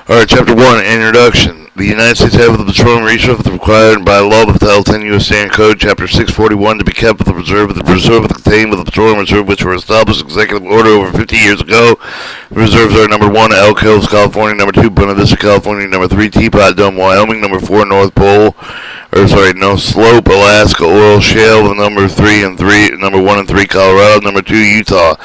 Alright, Chapter 1, Introduction. The United States have the petroleum resources required by law of Title 10 U.S. Standard Code, Chapter 641, to be kept with the reserve of the contained with the petroleum reserve, which were established executive order over 50 years ago. The reserves are number 1, Elk Hills, California; number 2, Buena Vista, California; number 3, Teapot Dome, Wyoming; number 4, North Slope, Alaska; oil shale, number 1 and 3, Colorado; number 2, Utah.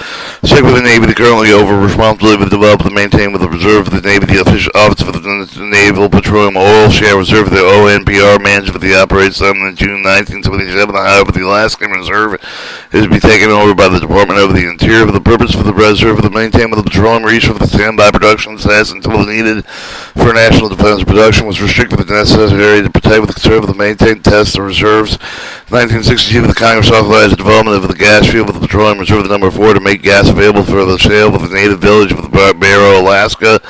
Check with the Navy the currently over responsibility to develop and maintain with the reserve of the Navy the official office of the Naval Petroleum Oil Shale Reserve of the ONPR management the operates on June 1977. However, the Alaskan Reserve is to be taken over by the Department of the Interior for the purpose of the reserve of the maintain with the petroleum resource of the standby production status until needed for national defense. Production was restricted with the necessary to protect with the conserve of the maintain test the reserves. 1962, the Congress authorized the development of the gas field with the petroleum reserve of number 4 to make gas available for the sale of the native village of Barrow, Alaska,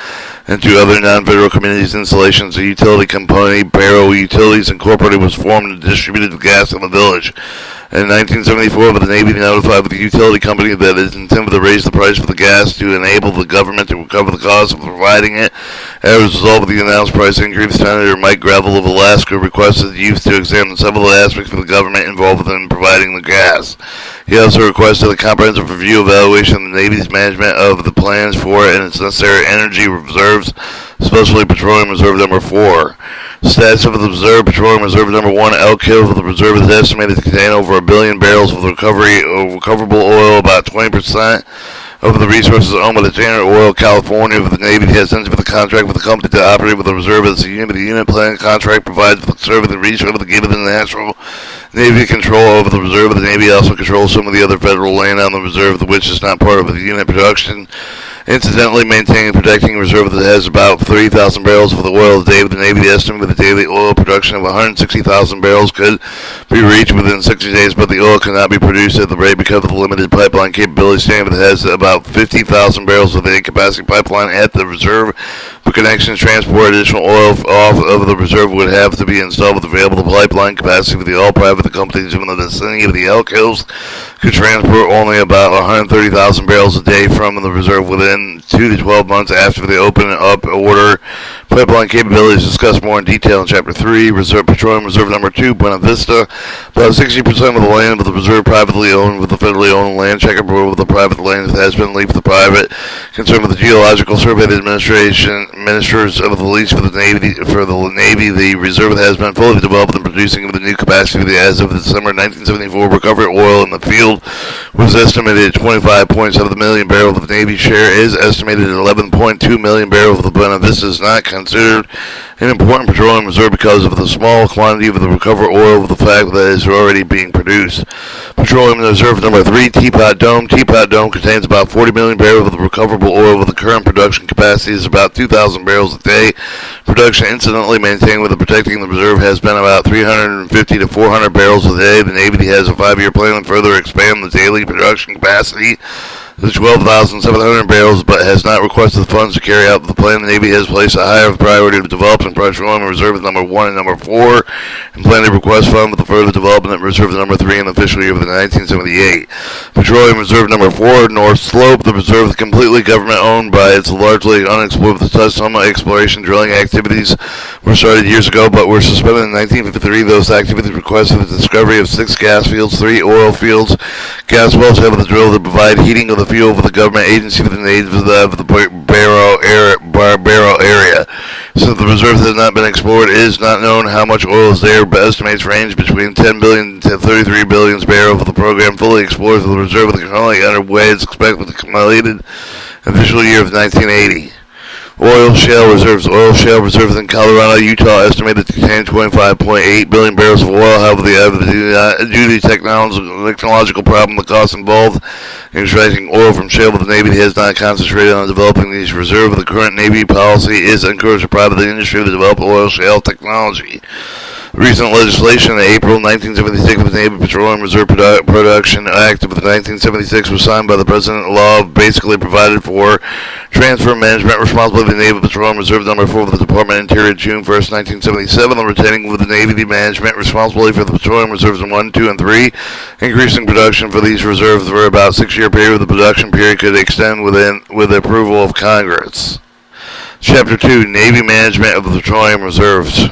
and to other non-federal communities. Installations. The utility company Barrow Utilities Incorporated was formed and distributed the gas in the village. In 1974, the Navy notified the utility company that it is intended to raise the price for the gas to enable the government to recover the cost of providing it. As a result of the announced price increase, Senator Mike Gravel of Alaska requested the youth to examine several aspects of the government involved in providing the gas. He also requested a comprehensive review evaluation of the Navy's management of the plans for and its necessary energy reserves, especially Petroleum Reserve number 4. Status of the Reserve. Petroleum Reserve number 1, Elk Hills. The reserve is estimated to contain over 1 billion barrels of recoverable oil, about 20% of the resources owned by the Standard Oil California. The Navy has entered into the contract with the company to operate with the reserve as a unit. The unit plan contract provides for the reserve of the resource to give the national Navy control over the reserve. The Navy also controls some of the other federal land on the reserve, which is not part of the unit production. Incidentally, maintaining and protecting a reserve that has about 30,000 barrels of the oil a day. The Navy estimated the daily oil production of 160,000 barrels could be reached within 60 days, but the oil cannot be produced at the rate because of the limited pipeline capability. Standard has about 50,000 barrels of the capacity pipeline at the reserve. For connection to transport additional oil off of the reserve would have to be installed with available pipeline capacity for the all private companies in the vicinity of the Elk Hills could transport only about 130,000 barrels a day from the reserve within 2 to 12 months after the open up order. Pipeline capabilities discussed more in detail in Chapter 3. Petroleum Reserve number 2, Buena Vista. About 60% of the land of the reserve privately owned, with the federally owned land checkerboard with the private land that has been leased to the private. Concerned with the Geological Survey Ministers of the lease for the Navy. The reserve has been fully developed and producing the new capacity as of December 1974. Recovered oil in the field was estimated at 25.7 million barrels. The Navy share is estimated at 11.2 million barrels. The Buena Vista is not considered an important petroleum reserve because of the small quantity of the recovered oil, with the fact that it is already being produced. Petroleum Reserve number 3, Teapot Dome. Teapot Dome contains about 40 million barrels of the recoverable oil, with the current production capacity is about 2,000 barrels a day. Production incidentally maintained with the protecting the reserve has been about 350 to 400 barrels a day. The Navy has a 5-year plan to further expand the daily production capacity to 12,700 barrels, but has not requested the funds to carry out the plan. The Navy has placed a higher priority of developing petroleum reserve number 1 and number 4, and plan to request funds with the further development of reserve number 3 in the fiscal year of 1978. Petroleum Reserve number 4, North Slope. The reserve is completely government-owned by its largely unexplored. Some exploration drilling activities were started years ago, but were suspended in 1953. Those activities requested the discovery of 6 gas fields, 3 oil fields. Gas wells have the drill to provide heating of the field for the government agency for the natives of the Barrow area. Since the reserve has not been explored, it is not known how much oil is there, but estimates range between 10 billion to 33 billion barrels. Of the program fully explores the reserve of the currently underway is expected to be completed in the fiscal year of 1980. Oil shale reserves. Oil shale reserves in Colorado, Utah, estimated to contain 25.8 billion barrels of oil. However, due to the technological problem, the cost involved in extracting oil from shale, the Navy has not concentrated on developing these reserves. The current Navy policy is to encourage the private industry to develop oil shale technology. Recent legislation in April 1976 of the Navy Petroleum Reserve Production Act of 1976 was signed by the President. Law basically provided for transfer management responsibility of the Navy Petroleum Reserve number 4 of the Department of Interior June 1st, 1977, and retaining with the Navy the management responsibility for the Petroleum Reserves 1, 2, and 3, increasing production for these reserves for about a 6-year period. The production period could extend with the approval of Congress. Chapter 2, Navy Management of the Petroleum Reserves.